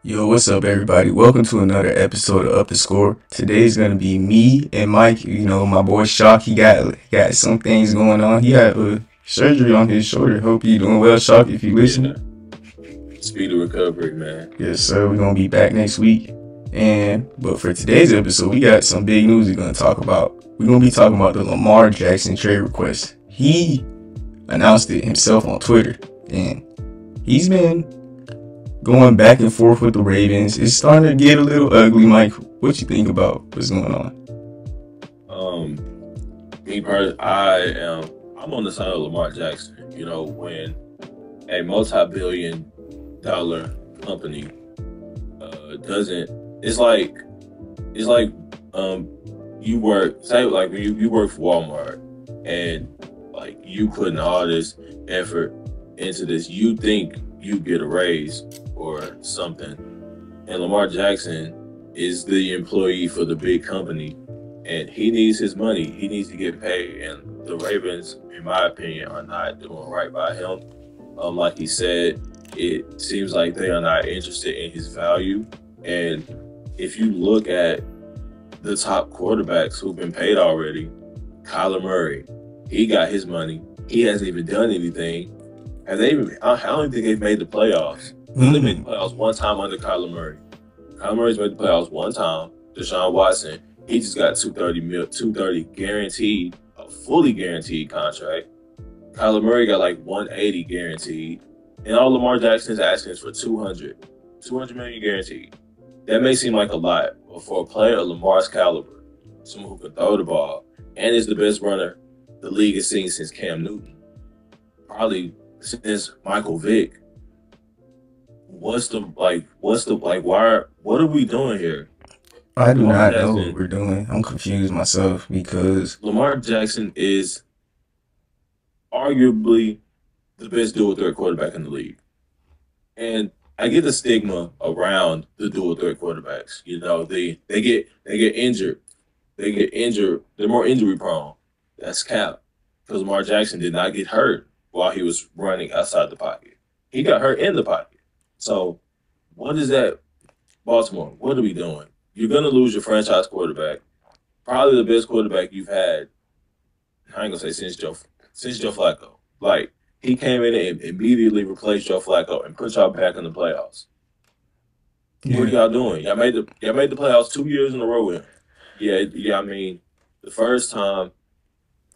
Yo, what's up, everybody? Welcome to another episode of Up the Score. Today's gonna be me and Mike. You know, my boy Shock. He got some things going on. He had surgery on his shoulder. Hope you doing well, Shock. If you listen. Yeah, speedy recovery, man. Yes, sir. We're gonna be back next week. But for today's episode, we got some big news we're gonna talk about. We're gonna be talking about the Lamar Jackson trade request. He announced it himself on Twitter, and he's been going back and forth with the Ravens. It's starting to get a little ugly, Mike. What you think about what's going on? Me personally, I'm on the side of Lamar Jackson. You know, when a multi-billion-dollar company doesn't, it's like you work, say like when you work for Walmart and like you putting all this effort into this, you think you get a raise or something, and Lamar Jackson is the employee for the big company, and he needs his money. He needs to get paid, and the Ravens, in my opinion, are not doing right by him. Like he said, it seems like they are not interested in his value. And if you look at the top quarterbacks who've been paid already, Kyler Murray, he got his money. He hasn't even done anything. Have they even? I don't think they've made the playoffs. They made the playoffs one time under Kyler Murray. Kyler Murray's made the playoffs one time. Deshaun Watson, he just got $230 guaranteed, a fully guaranteed contract. Kyler Murray got like $180 guaranteed, and all Lamar Jackson is asking is for $200 million guaranteed. That may seem like a lot, but for a player of Lamar's caliber, someone who can throw the ball and is the best runner the league has seen since Cam Newton, probably since Michael Vick. What are we doing here? I do not know what we're doing. I'm confused myself because Lamar Jackson is arguably the best dual threat quarterback in the league. And I get the stigma around the dual threat quarterbacks. You know, they get injured. They're more injury prone. That's cap. Because Lamar Jackson did not get hurt while he was running outside the pocket. He got hurt in the pocket. So what is that, Baltimore? What are we doing? You're going to lose your franchise quarterback, probably the best quarterback you've had, I ain't going to say since Joe Flacco. Like, he came in and immediately replaced Joe Flacco and put y'all back in the playoffs. Yeah. What are y'all doing? Y'all made the playoffs 2 years in a row with him. Yeah, I mean, the first time,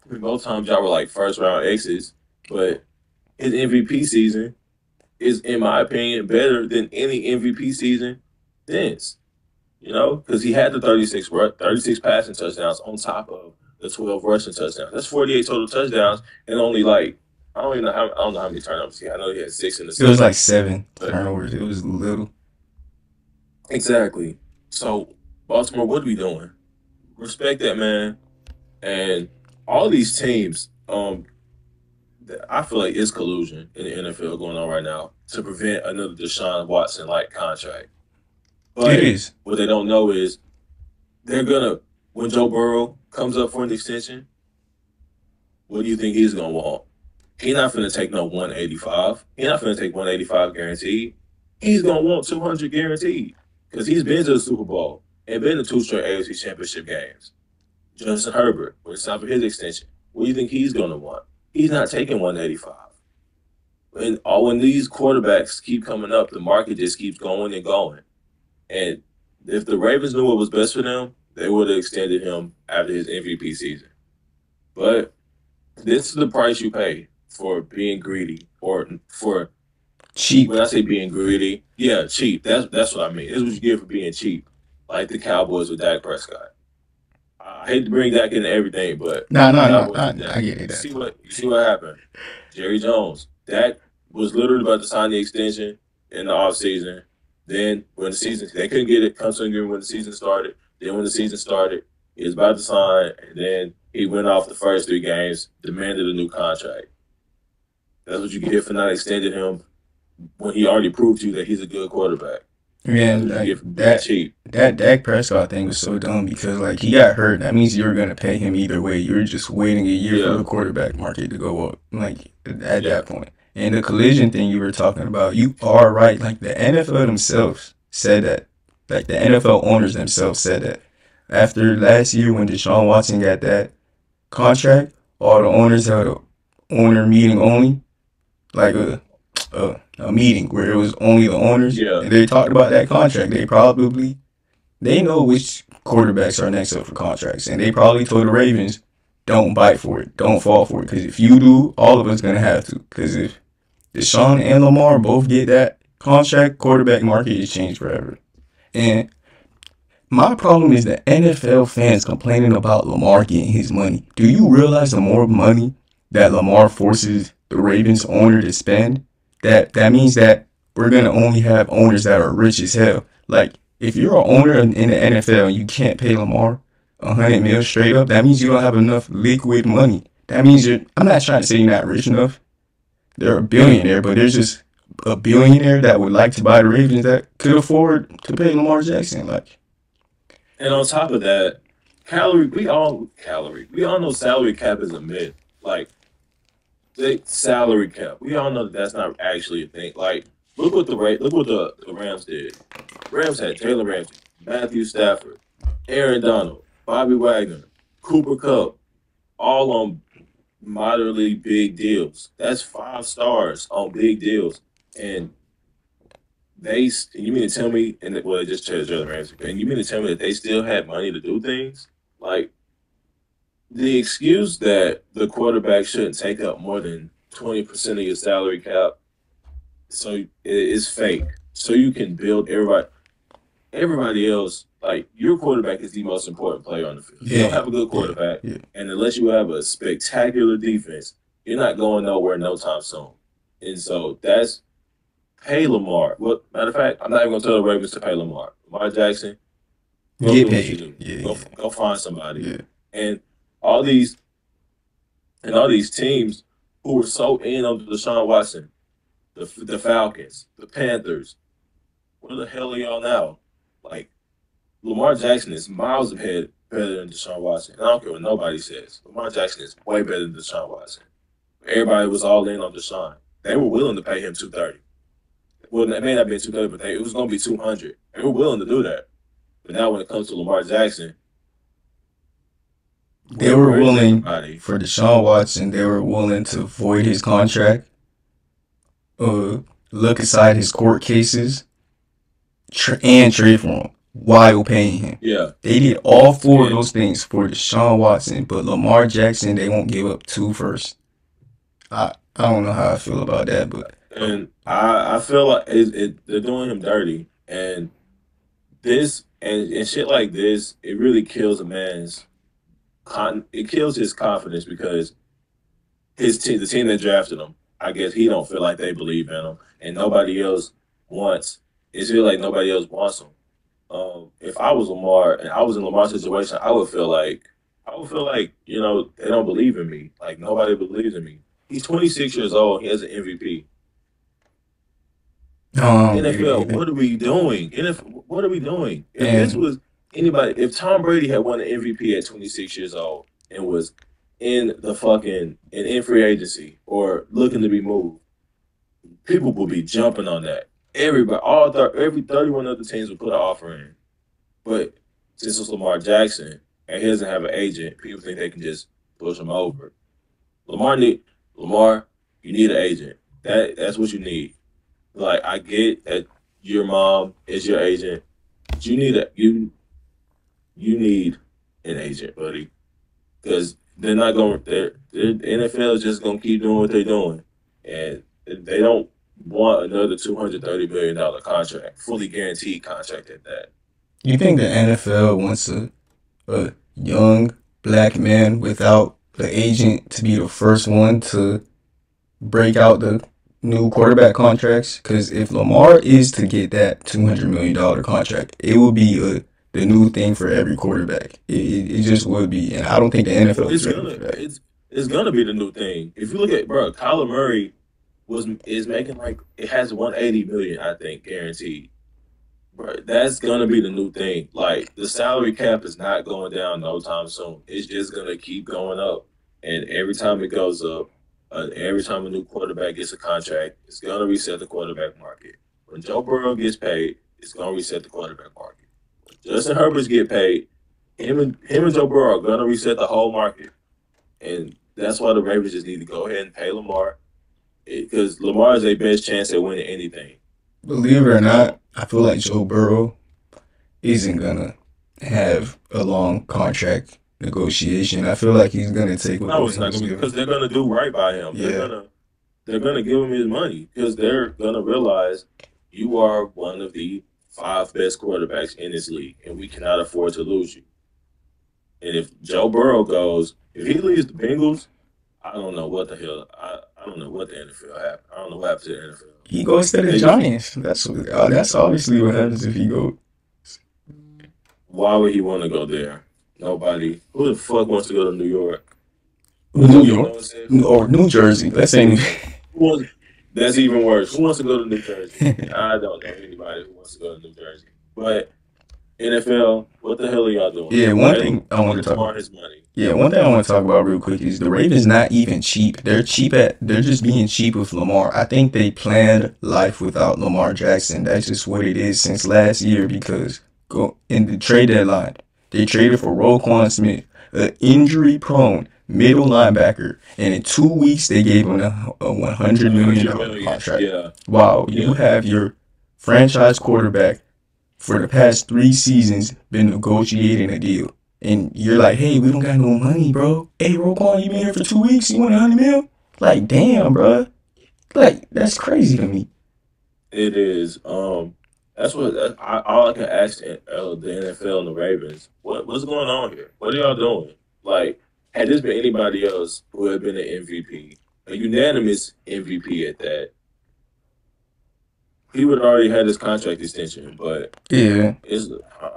both times y'all were like first round exits, but his MVP season is, in my opinion, better than any MVP season since. You know, because he had the 36 passing touchdowns on top of the 12 rushing touchdowns. That's 48 total touchdowns, and only like I don't know how many turnovers he had. I know he had 6 in the season. It was like 7 turnovers. It was little. Exactly. So Baltimore, what are we doing? Respect that man, and all these teams. I feel like it's collusion in the NFL going on right now to prevent another Deshaun Watson-like contract. But it is. What they don't know is they're gonna, when Joe Burrow comes up for an extension, what do you think he's gonna want? He's not gonna take no 185. He's not gonna take 185 guaranteed. He's gonna want 200 guaranteed because he's been to the Super Bowl and been to 2 straight AFC Championship games. Justin Herbert, when it's time for his extension, what do you think he's gonna want? He's not taking 185. And when these quarterbacks keep coming up, the market just keeps going and going. And if the Ravens knew what was best for them, they would have extended him after his MVP season. But this is the price you pay for being greedy, or for cheap. When I say being greedy, yeah, cheap. That's what I mean. This is what you get for being cheap, like the Cowboys with Dak Prescott. I hate to bring Dak into everything, but no, I get it. You see what happened? Jerry Jones. Dak was literally about to sign the extension in the offseason. Then when the season, they couldn't get it, come to an agreement when the season started. Then when the season started, he was about to sign, and then he went off the first 3 games, demanded a new contract. That's what you get for not extending him when he already proved to you that he's a good quarterback. Man, that Dak Prescott thing was so dumb because like he got hurt. That means you're gonna pay him either way. You're just waiting a year for the quarterback market to go up. Like at that point. And the collision thing you were talking about, you are right. Like the NFL themselves, said that. Like the NFL owners themselves said that. After last year when Deshaun Watson got that contract, all the owners held a owner meeting only, like a meeting where it was only the owners, Yeah. and they talked about that contract. They know which quarterbacks are next up for contracts, and they probably told the Ravens, don't bite for it, don't fall for it, because if you do, all of us gonna have to. Because if Deshaun and Lamar both get that contract, quarterback market is changed forever. And my problem is the NFL fans complaining about Lamar getting his money. Do you realize the more money that Lamar forces the Ravens owner to spend, that means that we're gonna only have owners that are rich as hell. Like if you're an owner in the NFL and you can't pay Lamar 100 mil straight up, that means you don't have enough liquid money. That means you're. I'm not trying to say you're not rich enough. They're a billionaire, but there's just a billionaire that would like to buy the Ravens that could afford to pay Lamar Jackson. Like And on top of that, we all know salary cap is a myth. Like the salary cap, we all know that that's not actually a thing. Like look what the Rams did. Rams had Taylor Ramsey, Matthew Stafford, Aaron Donald, Bobby Wagner, Cooper Cup, all on moderately big deals. That's 5 stars on big deals, and you mean to tell me, and well, they just chose Jalen Ramsey, and you mean to tell me that they still had money to do things? Like the excuse that the quarterback shouldn't take up more than 20% of your salary cap, so it is fake. So you can build everybody else. Like your quarterback is the most important player on the field. You don't yeah, have a good yeah, quarterback, yeah. and unless you have a spectacular defense, you're not going nowhere no time soon. And so that's pay Lamar. Well, matter of fact, I'm not even gonna tell the Ravens to pay Lamar. Lamar Jackson, go Get do what you paid. do. Yeah, Go find somebody. yeah, And all these all these teams who were so in on Deshaun Watson, the Falcons, the Panthers. Where the hell are y'all now? Like Lamar Jackson is miles ahead better than Deshaun Watson. And I don't care what nobody says. Lamar Jackson is way better than Deshaun Watson. Everybody was all in on Deshaun. They were willing to pay him 230. Well, it may not be 230, but it was going to be 200. They were willing to do that. But now, when it comes to Lamar Jackson, they were where is willing everybody? for Deshaun Watson. They were willing to void his contract, look aside his court cases, and trade for him while paying him. Yeah, They did all four of and those things for Deshaun Watson, but Lamar Jackson, they won't give up two first. I don't know how I feel about that, but I feel like they're doing him dirty, and and shit like this, it really kills a man's it kills his confidence because the team that drafted him, I guess he don't feel like they believe in him, and nobody else wants. It feel like nobody else wants him. If I was Lamar and I was in Lamar's situation, I would feel like they don't believe in me. Like nobody believes in me. He's 26 years old. He has an MVP. NFL, yeah. what are we doing? NFL, what are we doing? If this And was anybody, if Tom Brady had won the MVP at 26 years old and was in free agency or looking to be moved, people would be jumping on that. Every 31 other teams would put an offer in. But since it's Lamar Jackson and he doesn't have an agent, people think they can just push him over. Lamar need Lamar, you need an agent. That's what you need. Like I get that your mom is your agent, but you need an agent, buddy, because they're not going. The NFL is just going to keep doing what they're doing, and they don't want another $230 million contract, fully guaranteed contract at that. you think the NFL wants a young black man without the agent to be the first one to break out the new quarterback contracts? Because if Lamar is to get that $200 million contract, it will be the new thing for every quarterback. It just would be, and I don't think the NFL is It's ready gonna for that. it's gonna be the new thing. If you look at bro, Kyler Murray was is making like it has 180 million, I think, guaranteed. Bro, that's gonna be the new thing. Like the salary cap is not going down no time soon. It's just gonna keep going up, and every time it goes up, every time a new quarterback gets a contract, it's gonna reset the quarterback market. When Joe Burrow gets paid, it's gonna reset the quarterback market. Justin Herbert's get paid. Him and Joe Burrow are gonna reset the whole market, and that's why the Ravens just need to go ahead and pay Lamar because Lamar is their best chance at winning anything. Believe it or not, I feel like Joe Burrow isn't gonna have a long contract negotiation. I feel like he's gonna take what the No, it's not Bengals gonna be give him. because they're gonna do right by him. Yeah, They're gonna give him his money because they're gonna realize you are one of the five best quarterbacks in this league, and we cannot afford to lose you. And if Joe Burrow goes, if he leaves the Bengals, I don't know what the hell. I don't know what the NFL happened. I don't know what happened to the NFL. he goes to the They just Giants. That's obviously what happens if he goes. why would he want to go there? Nobody. Who the fuck wants to go to New York? New You York know what I'm saying? or New Jersey. Let's say Who wants, that's even worse. Who wants to go to New Jersey? I don't know anybody who wants to go to New Jersey. But NFL, what the hell are y'all doing? Yeah, one thing I want Pay to talk Lamar about. his money. Yeah, one thing I want to talk about real quick is the Ravens not even cheap. They're just being cheap with Lamar. I think they planned life without Lamar Jackson. That's just what it is since last year because go in the trade deadline, they traded for Roquan Smith, an injury-prone middle linebacker, and in 2 weeks they gave him a $100 million 100 million. contract. Yeah. Wow, you Yeah. have your franchise quarterback for the past 3 seasons been negotiating a deal. And you're like, hey, we don't got no money, bro. Hey, Roquan, you been here for 2 weeks? You want 100 mil? Like, damn, bro. Like, that's crazy to me. It is. That's what all I can ask the NFL and the Ravens. What's going on here? What are y'all doing? Like, had this been anybody else who had been an MVP, a unanimous MVP at that, he would have already had his contract extension. But Yeah. it's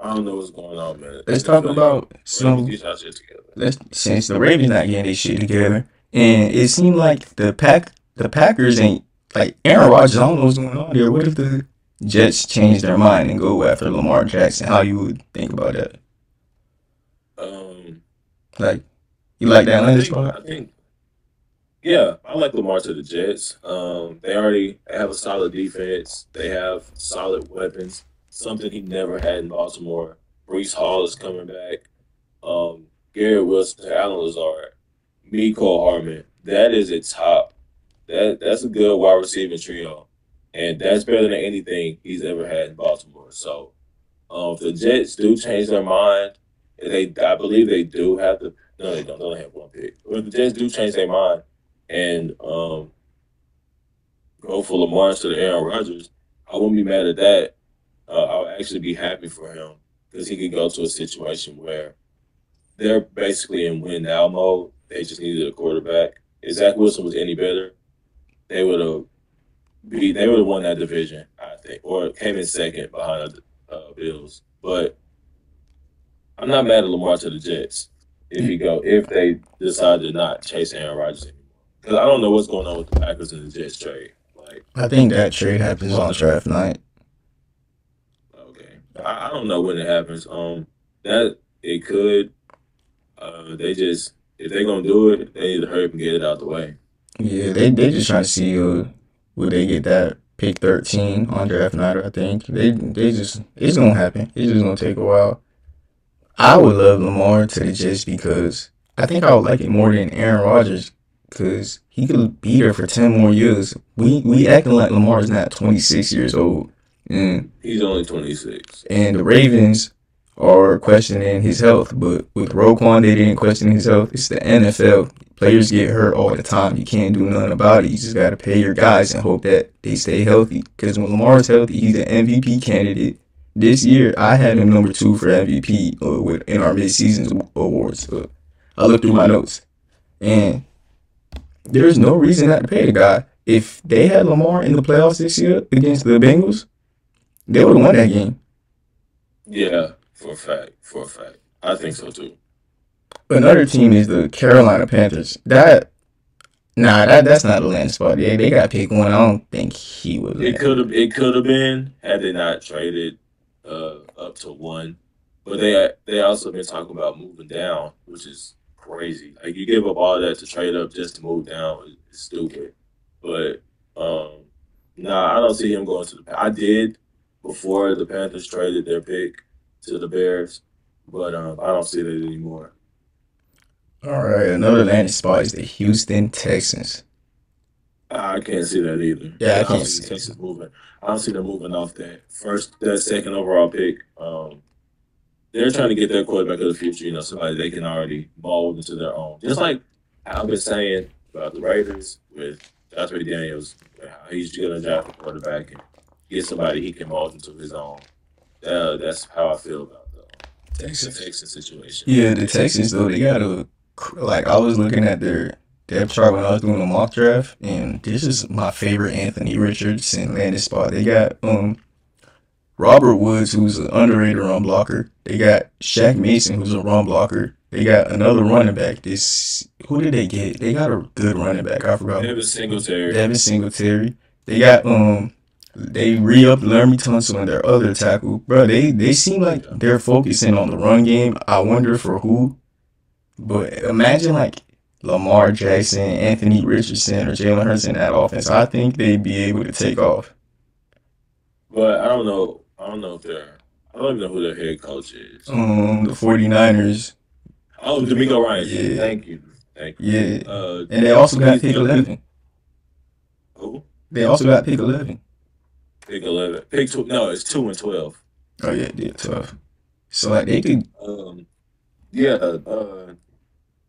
I don't know what's going on, man. Let's talk NFL, y'all about Ravens some. get y'all shit together. Let's since the Ravens not getting their shit together, and it seemed like the Packers ain't like Aaron Rodgers. I don't know what's going on there. What if the Jets change their mind and go after Lamar Jackson? How you would think about that? Um, Like, you like that I landing think spot? I think Yeah, I like Lamar to the Jets. They already have a solid defense. They have solid weapons, something he never had in Baltimore. Brees Hall is coming back. Garrett Wilson, Alan Lazard, Mecole Hardman. That is a top. That's a good wide receiving trio, and that's better than anything he's ever had in Baltimore. So, if the Jets do change their mind, I believe they do have to. No, they don't. They only have one pick. But if the Jets do change their mind and go for Lamar instead of Aaron Rodgers, I wouldn't be mad at that. I would actually be happy for him because he could go to a situation where they're basically in win now mode. They just needed a quarterback. If Zach Wilson was any better, they would have they would have won that division, I think, or came in second behind the Bills. But I'm not mad at Lamar to the Jets if they decide to not chase Aaron Rodgers anymore. Because I don't know what's going on with the Packers and the Jets trade. Like, I think that trade happens what on the draft night. okay, I don't know when it happens. That it could. They just if they're gonna do it, they need to hurry up and get it out the way. Yeah, they just trying to see will they get that pick 13 on draft night. I think they just it's gonna happen. It's just gonna take a while. I would love Lamar to the Jets because I think I would like it more than Aaron Rodgers because he could be there for 10 more years. We acting like Lamar is not 26 years old. And He's only 26. and the Ravens are questioning his health, but with Roquan, they didn't question his health. It's the NFL. Players get hurt all the time. You can't do nothing about it. You just got to pay your guys and hope that they stay healthy. Because when Lamar's healthy, he's an MVP candidate. This year, I had him number 2 for MVP in our midseason awards. I looked through my notes, and there's no reason not to pay the guy. If they had Lamar in the playoffs this year against the Bengals, they would have won that game. Yeah, for a fact. For a fact, I think so too. Another team is the Carolina Panthers. That's not a land spot. They got pick one. I don't think he would land. It could have been had they not traded up to one, but they also been talking about moving down, which is crazy. Like you give up all that to trade up just to move down is stupid. But nah, I don't see him going to the. I did before the Panthers traded their pick to the Bears, but I don't see that anymore. All right, another landing spot is the Houston Texans. I can't see that either Yeah, I because I don't can't see the see it. Texans moving. I don't see them moving off that second overall pick. They're trying to get their quarterback of the future. Somebody they can already mold into their own. Just like I've been saying about the Raiders with Josh McDaniels, how he's going to draft a quarterback and get somebody he can mold into his own. That's how I feel about the Texans. Texas situation. Yeah, the Texans though they got a like I was looking at their depth chart when I was doing a mock draft, and this is my favorite Anthony Richardson landing spot. They got Robert Woods, who's an underrated run blocker. They got Shaq Mason, who's a run blocker. They got another running back. This who did they get? They got a good running back. I forgot. Devin Singletary. Devin Singletary. They got they re-upped Laramie Tunsil and their other tackle. Bro, they seem like they're focusing on the run game. I wonder for who. But imagine like Lamar Jackson, Anthony Richardson, or Jalen Hurts in that offense. I think they'd be able to take off. But I don't know. I don't know if they're. I don't even know who their head coach is. The 49ers. Oh, D'Amico Ryan. Yeah. Thank you. Thank you. Yeah. And they also got pick he's- 11. Who? They also got pick 11. Pick 11. Pick 2. No, it's 2 and 12. Oh, yeah, 12. So, like, they could. Yeah.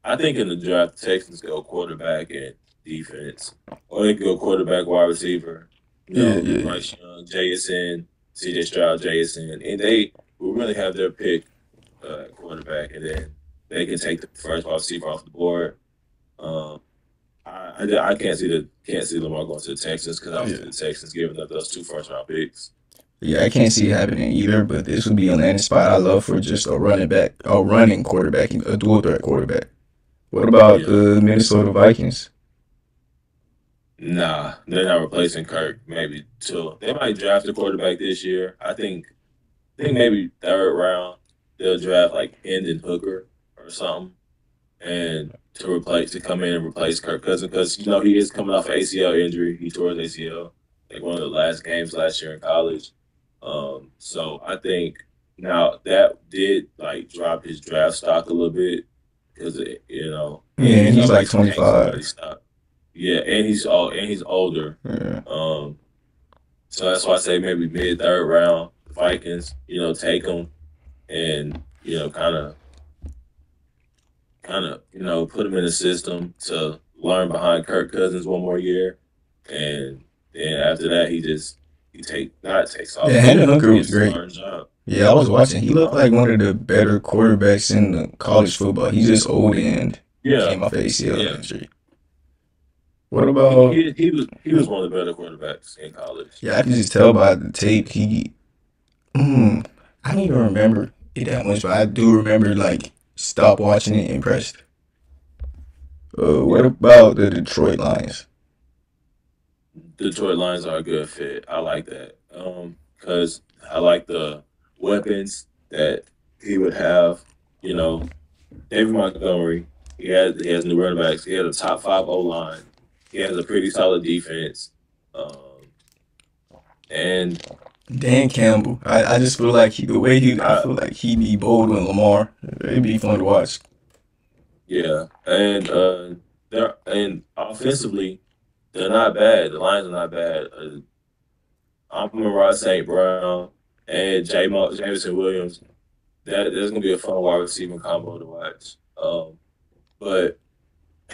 I think in the draft, the Texans go quarterback and defense, or they go quarterback, wide receiver. Yeah. Bryce Young, JSN, CJ Stroud, JSN, and they will really have their pick quarterback, and then they can take the first wide receiver off the board. Um, I can't see Lamar going to the Texans because I don't see the Texans giving up those 2 first-round picks. Yeah, I can't see it happening either, but this would be a landing spot I love for just a running quarterback, a dual threat quarterback. What about the Minnesota Vikings? Nah, they're not replacing Kirk. Maybe 2. They might draft a quarterback this year. I think maybe 3rd round they'll draft like Hendon Hooker or something, and to come in and replace Kirk Cousins because he is coming off an ACL injury. He tore his ACL like one of the last games last year in college. So I think now that did like drop his draft stock a little bit because Yeah, he's like 25. Yeah, and he's older. Yeah. So that's why I say maybe mid 3rd round, the Vikings, take him and kind of put him in the system to learn behind Kirk Cousins one more year, and then after that he takes off. Yeah, Hendon Hooker was great. Yeah, I was watching. He looked like one of the better quarterbacks in the college football. He's just old and came off ACL injury. What about? He was one of the better quarterbacks in college. Yeah, I can just tell by the tape. I don't even remember it that much, but I do remember like stop watching it impressed. What about the Detroit Lions? Detroit Lions are a good fit. I like that because I like the weapons that he would have. David Montgomery. He has new running backs. He has a top 5 O line. He has a pretty solid defense. And Dan Campbell. I just feel like I feel like he'd be bold with Lamar. It'd be fun to watch. Yeah, and offensively, they're not bad. The Lions are not bad. I'm Rod St. Brown and Jameson Williams. There's gonna be a fun wide receiver combo to watch. But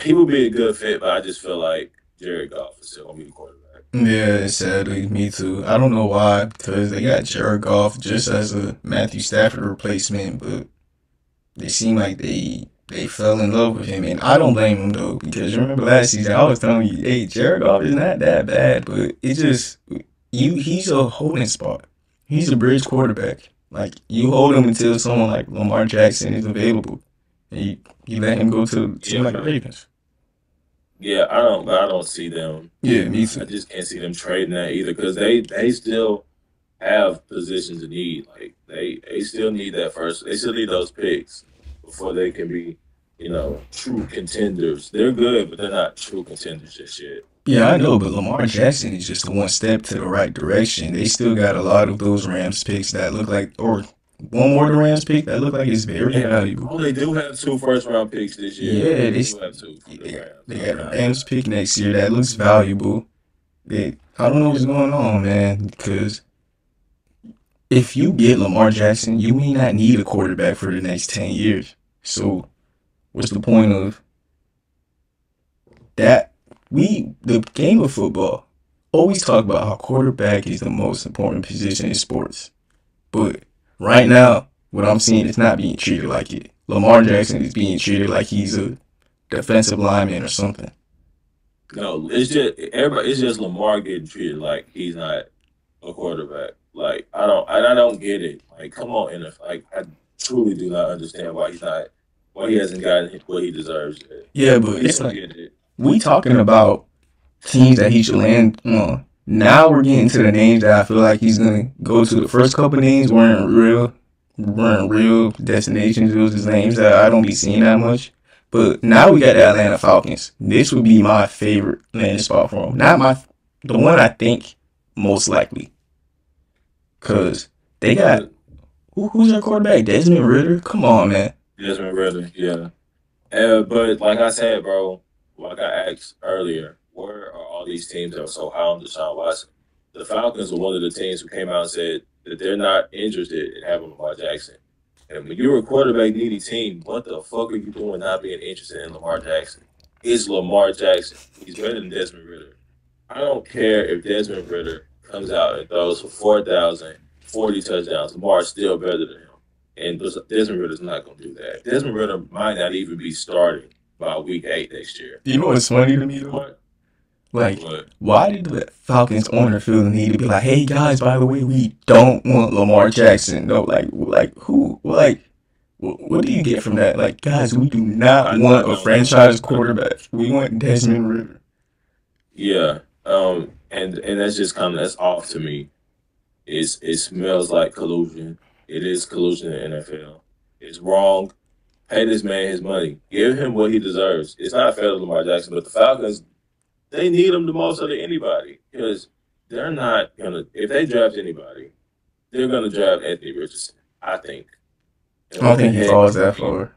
he would be a good fit. But I just feel like Jared Goff is still gonna be the quarterback. Yeah, sadly, me too. I don't know why, because they got Jared Goff just as a Matthew Stafford replacement, but they seem like they fell in love with him, and I don't blame him though, because remember last season I was telling you, hey, Jared Goff is not that bad, but he's a holding spot. He's a bridge quarterback. Like you hold him until someone like Lamar Jackson is available, and you let him go to a team like the Ravens. Yeah, I don't see them. Yeah, me too. I just can't see them trading that either because they still have positions of need. Like they still need that first. They still need those picks before they can be, true contenders. They're good, but they're not true contenders just yet. Yeah, I know, but Lamar Jackson is just one step to the right direction. They still got a lot of those Rams picks that look like, or one more of the Rams pick that look like it's very valuable. Oh, they do have two first round picks this year. Yeah, They do have two from the Rams. they I got a forgot about Rams that. pick next year that looks valuable. I don't know what's going on, man, because if you get Lamar Jackson, you may not need a quarterback for the next 10 years. So, what's the point of that? The game of football, always talk about how quarterback is the most important position in sports. But right now, what I'm seeing is not being treated like it. Lamar Jackson is being treated like he's a defensive lineman or something. No, it's just everybody. It's just Lamar getting treated like he's not a quarterback. Like I don't get it. Like, come on, NFL. Like, I truly do not understand why he's not, why he hasn't gotten what he deserves yet. Yeah, But but he it's don't like get it. we talking about teams that he should land on. Now we're getting to the names that I feel like he's gonna go to. The first couple names weren't real destinations. It was just names that I don't be seeing that much. But now we got the Atlanta Falcons. This would be my favorite landing spot for him. Not my the one I think most likely. Cause they got But who's their quarterback? Desmond Ritter? Come on, man. Desmond Ritter, yeah. But like I said, bro, like I asked earlier, where are all these teams that are so high on Deshaun Watson? The Falcons were one of the teams who came out and said that they're not interested in having Lamar Jackson. And when you're a quarterback needy team, what the fuck are you doing not being interested in Lamar Jackson? It's Lamar Jackson. He's better than Desmond Ritter. I don't care if Desmond Ritter comes out and throws for 4,000, 40 touchdowns. Lamar's still better than him. And Desmond Ritter's not going to do that. Desmond Ritter might not even be starting by week 8 next year. You know what's funny to me though? What? Like, What? why did the Falcons owner feel the need to be like, "Hey guys, by the way, we don't want Lamar Jackson"? No, like who? What do you get from that? Like, guys, we do not I want a don't know. franchise quarterback. We want Desmond Ritter. Yeah. And that's just kind of, that's off to me. It smells like collusion. It is collusion in the NFL. It's wrong. Pay this man his money. Give him what he deserves. It's not fair to Lamar Jackson, but the Falcons, they need him the most out of anybody because they're not gonna. If they draft anybody, they're gonna draft Anthony Richardson. I think. I And don't what the think he heck? falls that far.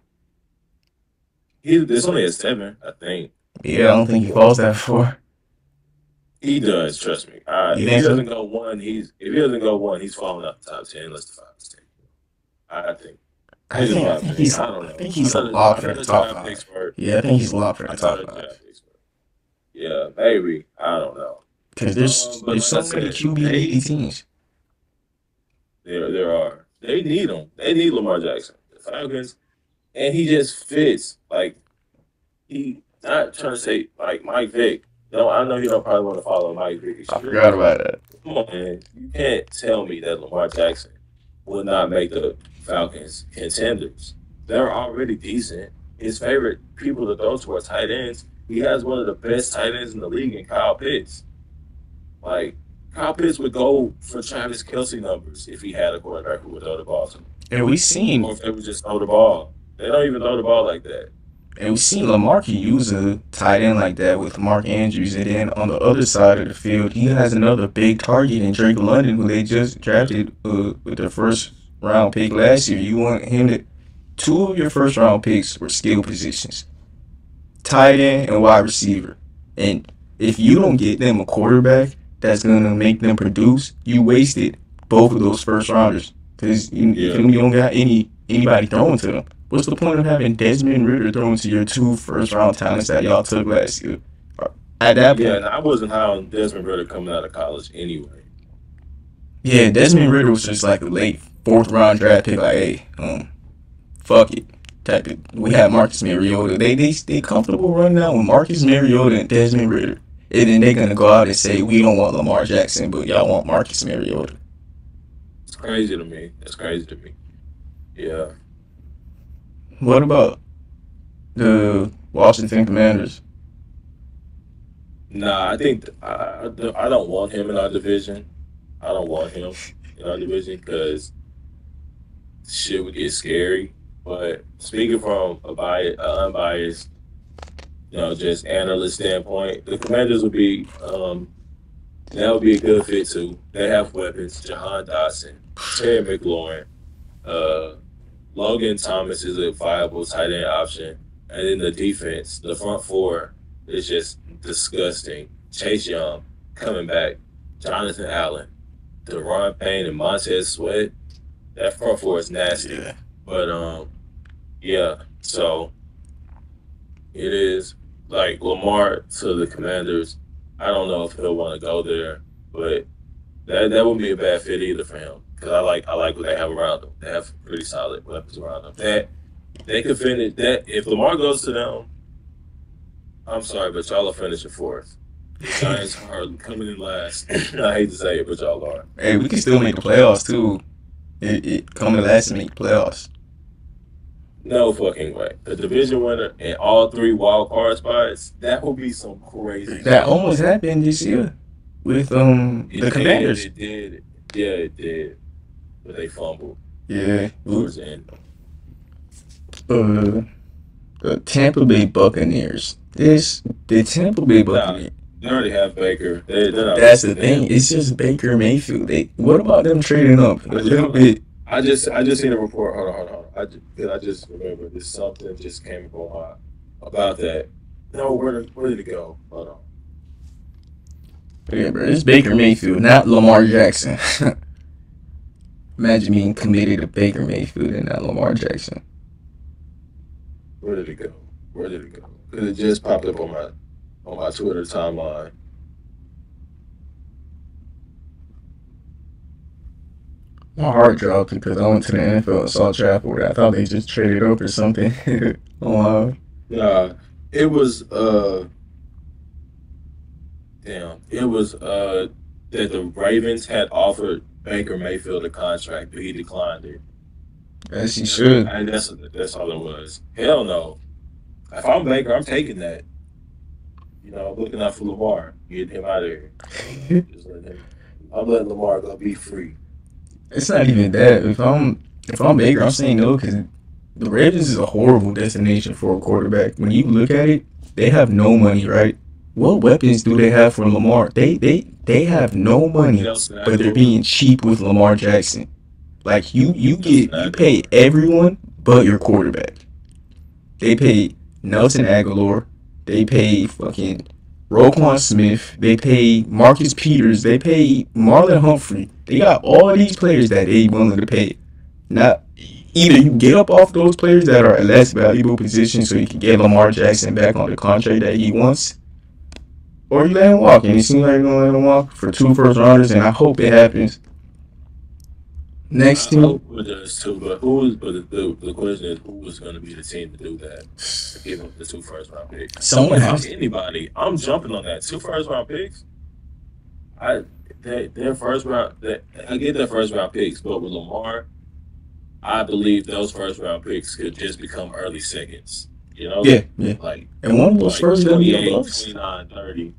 There's only a 7, I think. Yeah, I don't think he falls that far. He does. Trust me. You If he think so? doesn't go one, if he doesn't go one, he's falling out the top 10. Unless the Falcons take him. I think. That's just my opinion. I don't I know. think he's a lock I'm for not the a top draft five. expert. Yeah, I think he's a lock for the I'm not top a five. draft expert. Yeah, maybe. I don't know. Because But there's like I so many said, QB needy teams. there are. They need him. They need Lamar Jackson. The Falcons, and he just fits. Like, he not trying to say like Mike Vick. No, I know you don't probably want to follow Mike Vick I forgot extremely. about that. Come on, man. You can't tell me that Lamar Jackson will not make the Falcons contenders. They're already decent. His favorite people to throw to are tight ends. He has one of the best tight ends in the league in Kyle Pitts. Like, Kyle Pitts would go for Travis Kelsey numbers if he had a quarterback who would throw the ball to him. And we seen Or if they would just throw the ball. They don't even throw the ball like that. And we seen Lamar can use a tight end like that with Mark Andrews, and then on the other side of the field, he has another big target in Drake London, who they just drafted with their first round pick last year. You want him to two of your first round picks were skill positions, tight end and wide receiver. And if you don't get them a quarterback that's gonna make them produce, you wasted both of those first rounders because Yeah. you don't got anybody throwing to them. What's the point of having Desmond Ritter throwing to your two first round talents that y'all took last year? At that Yeah, point, and I wasn't high on Desmond Ritter coming out of college anyway. yeah, Desmond Ritter was just like a late fourth round draft pick. Like, hey, fuck it. Type it. We have Marcus Mariota. They comfortable running out with Marcus Mariota and Desmond Ritter. And then they're gonna go out and say we don't want Lamar Jackson, but y'all want Marcus Mariota. It's crazy to me. It's crazy to me. Yeah. What about the Washington Commanders? Nah, I think I don't want him in our division. I don't want him in our division because shit would get scary. But speaking from unbiased just analyst standpoint, the Commanders would be that would be a good fit too. They have weapons: Jahan Dotson, Terry McLaurin, uh, Logan Thomas is a viable tight end option, and then the defense, the front four is just disgusting. Chase Young coming back, Jonathan Allen, Deron Payne, and Montez Sweat. That front four is nasty. Yeah. But yeah. So it is like Lamar to the Commanders. I don't know if he'll want to go there, but that wouldn't be a bad fit either for him because I like what they have around them. They have pretty solid weapons around them. That they could finish that if Lamar goes to them. I'm sorry, but y'all are finishing fourth. The Giants are coming in last. I hate to say it, but y'all are. Hey, we can still make the playoffs too. It coming last and make playoffs. No fucking way. The division winner and all three wild card spots. That would be some crazy. That almost happened this year with the Commanders. It did. Yeah, it did. But they fumbled Yeah. towards the end. The Tampa Bay Buccaneers. The Tampa Bay Buccaneers. They already have Baker. They're not. That's the thing. It's just Baker Mayfield. What about them trading up a little bit? I just seen a report. Hold on. I just remember this something just came up about that. No, where did it go? Hold on. Yeah, bro. It's Baker Mayfield, not Lamar Jackson. Imagine being committed to Baker Mayfield and not Lamar Jackson. Where did it go? Because it just popped up on my Twitter timeline. My heart dropped because I went to the NFL and saw Trafford. I thought they just traded up or something. Wow. Nah, it was it was that the Ravens had offered Baker Mayfield a contract, but he declined it. As he should. And that's all it was. Hell no. If I'm Baker, I'm taking that. I'm looking out for Lamar. Get him out of here. I'm letting Lamar go be free. It's not even that. If I'm Baker, I'm saying no because the Ravens is a horrible destination for a quarterback. When you look at it, they have no money, right? What weapons do they have for Lamar? They have no money, but they're being cheap with Lamar Jackson. Like you pay everyone but your quarterback. They pay Nelson Aguilar. They pay fucking Roquan Smith. They pay Marcus Peters. They pay Marlon Humphrey. They got all of these players that they willing to pay. Not either you get up off those players that are a less valuable position so you can get Lamar Jackson back on the contract that he wants, or you let him walk. And it seems like you're gonna let him walk for 2 first rounders, and I hope it happens. Next team. I hope it does too, but the question is who is going to be the team to do that? To give up the 2 first round picks. Someone has anybody. I'm jumping on that 2 first round picks. Their first round. I get their first round picks, but with Lamar, I believe those first round picks could just become early seconds. Yeah. Like, and one of those first going to be a bust. 29, 30.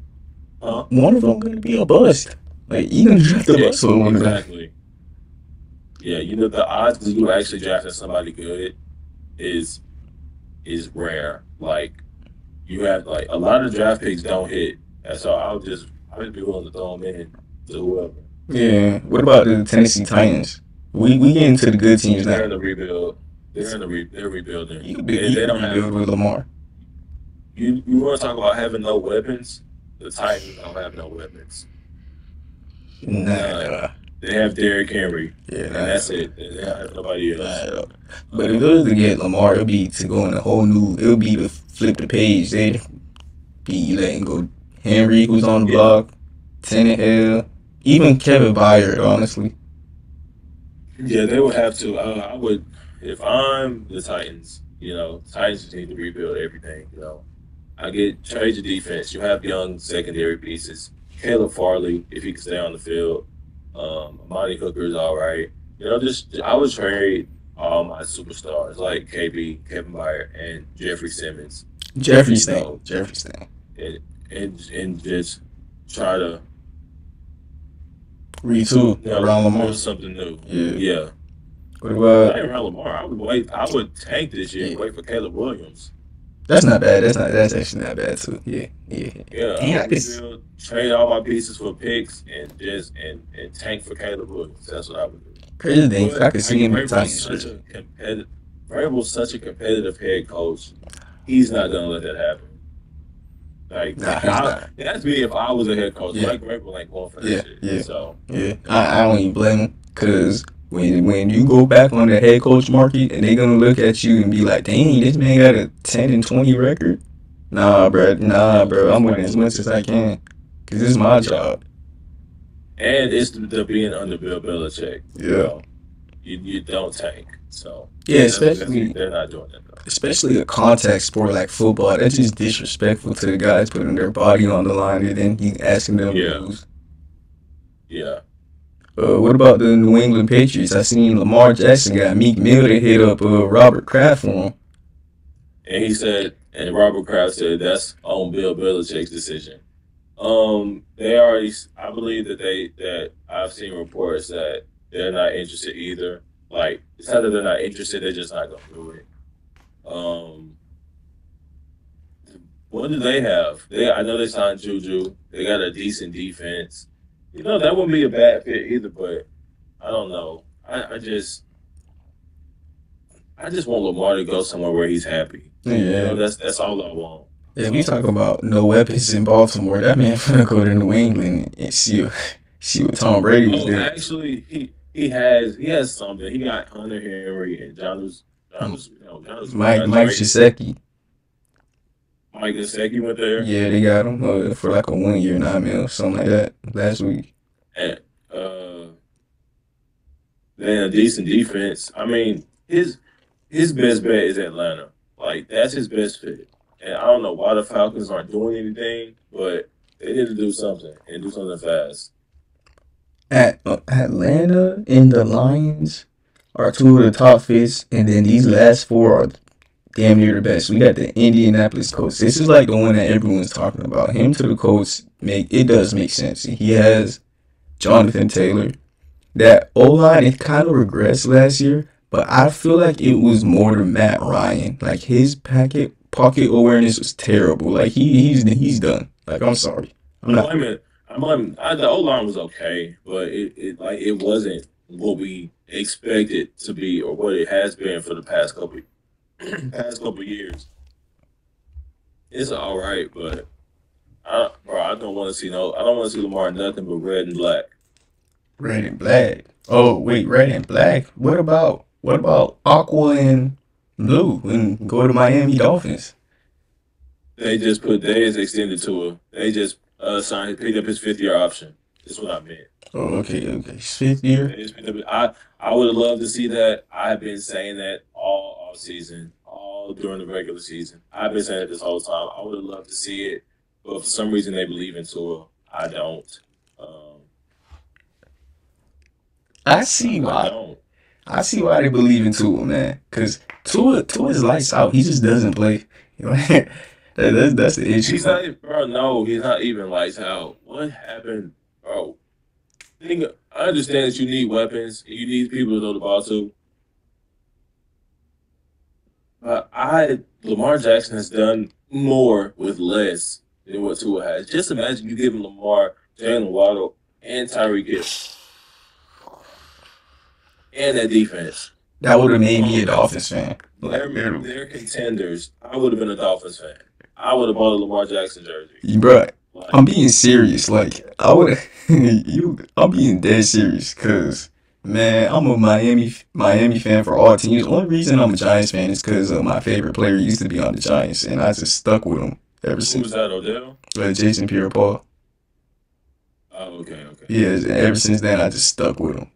Huh? One of them going to be a bust. Like you can draft a bust for one of them. Exactly. Yeah, the odds of you actually drafting somebody good is rare. Like you have like a lot of draft picks don't hit, and so I would be willing to throw them in to whoever. Yeah. What about the Tennessee Titans? We get into the good teams now. They're in the rebuild. They're rebuilding. They don't rebuild with Lamar. You want to talk about having no weapons? The Titans don't have no weapons. Nah. They have Derrick Henry. Yeah, and that's it. They have nobody else. But if it was to get Lamar, it'll be to go in a whole new. It'll be to flip the page. They'd be letting go Henry, who's on the block, Tannehill, even Kevin Byard, honestly. Yeah, they would have to. I would, if I'm the Titans. Titans just need to rebuild everything. I get trade your defense. You have young secondary pieces. Caleb Farley, if he can stay on the field. Amani Hooker is all right. I would trade all my superstars like KB, Kevin Byard, and Jeffrey Simmons. Jeffrey Stain. And just try to retool around Lamar. Something new. Yeah. What about around Lamar? I would tank this year and wait for Caleb Williams. That's not bad. That's actually not bad too. Yeah, yeah. Yeah, I Damn, I would guess rebuild, trade all my pieces for picks, and just and tank for Caleb Williams. That's what I would do. crazy thing. I But could see like him in Titans. Vrabel's such a competitive head coach. He's not gonna let that happen. Like Nah, he's not. that's me if I was a head coach. Yeah, Mike Vrabel ain't going for that yeah, shit. yeah, So yeah. I don't even blame him because when you go back on the head coach market and they're gonna look at you and be like, dang, this man got a 10-20 record. Nah, yeah, bro. I'm he's winning not as gonna much look as at I that. can because this is my Yeah, job. and it's the being under Bill Belichick. You Yeah, know, you don't tank. So yeah. that's Especially they're not doing that though. especially a contact sport like football. That's just disrespectful to the guys putting their body on the line and then you asking them to Yeah, lose. yeah. What about the New England Patriots? I seen Lamar Jackson got Meek Mill to hit up Robert Kraft for him. And he said, and Robert Kraft said that's on Bill Belichick's decision. They already, I believe that I've seen reports that they're not interested either. Like it's not that they're not interested; they're just not gonna do it. Um, what do they have? I know they signed Juju. They got a decent defense. You know that wouldn't be a bad fit either. But I don't know. I just want Lamar to go somewhere where he's happy. You know, Yeah. that's all I want. If we So. talk about no weapons in Baltimore, that man finna go to New England and see what Tom Brady was Oh, there. actually, he has something. He got Hunter Henry and John's Mike got Mike traded. Gesicki. Mike Gesicki went there, Yeah, they got him for like a 1 year 9 mil, something like that last week. and they had a decent defense. I mean, his best bet is Atlanta. Like that's his best fit. And I don't know why the Falcons aren't doing anything, but they need to do something and do something fast. At Atlanta and the Lions are two of the top fits, and then these last four are damn near the best. We got the Indianapolis Colts. This is like the one that everyone's talking about. Him to the Colts does make sense. He has Jonathan Taylor. That O line it kind of regressed last year, but I feel like it was more to Matt Ryan. Like his pocket awareness was terrible. Like he's done. Like I'm sorry, I'm I'm not blaming. I'm blaming. The O line was okay, but it wasn't what we expected to be or what it has been for the past couple years. It's all right, but I don't want to see no. I don't want to see Lamar in nothing but red and black. red and black. Oh wait, red and black. What about aqua and blue and go to Miami Dolphins? They just extended to him. They just picked up his 5th year option. That's what I meant. Oh okay, fifth year. They just picked up. I would have loved to see that. I have been saying that all season, all during the regular season. I've been saying it this whole time. I would have loved to see it, but for some reason they believe in Tua. I don't. Um, I see I why. don't. I see why they believe in Tua, man. Cause Tua is lights out. He just doesn't play. That's the issue. He's not, bro. No, he's not even lights out. What happened, bro? I understand that you need weapons. You need people to throw the ball to. But Lamar Jackson has done more with less than what Tua has. Just imagine you giving Lamar, Jalen Waddle, and Tyreek Hill, and that defense. That would have made me a Um, Dolphins fan. Like they're literally, they're contenders. I would have been a Dolphins fan. I would have bought a Lamar Jackson jersey. bro. I'm Like, being serious. Like I would, I'm being dead serious. Cause man, I'm a Miami fan for all teams. The only reason I'm a Giants fan is because my favorite player used to be on the Giants, and I just stuck with him ever who was since. that, Odell? Jason Pierre-Paul. Oh, okay, okay. Yeah, ever since then I just stuck with him.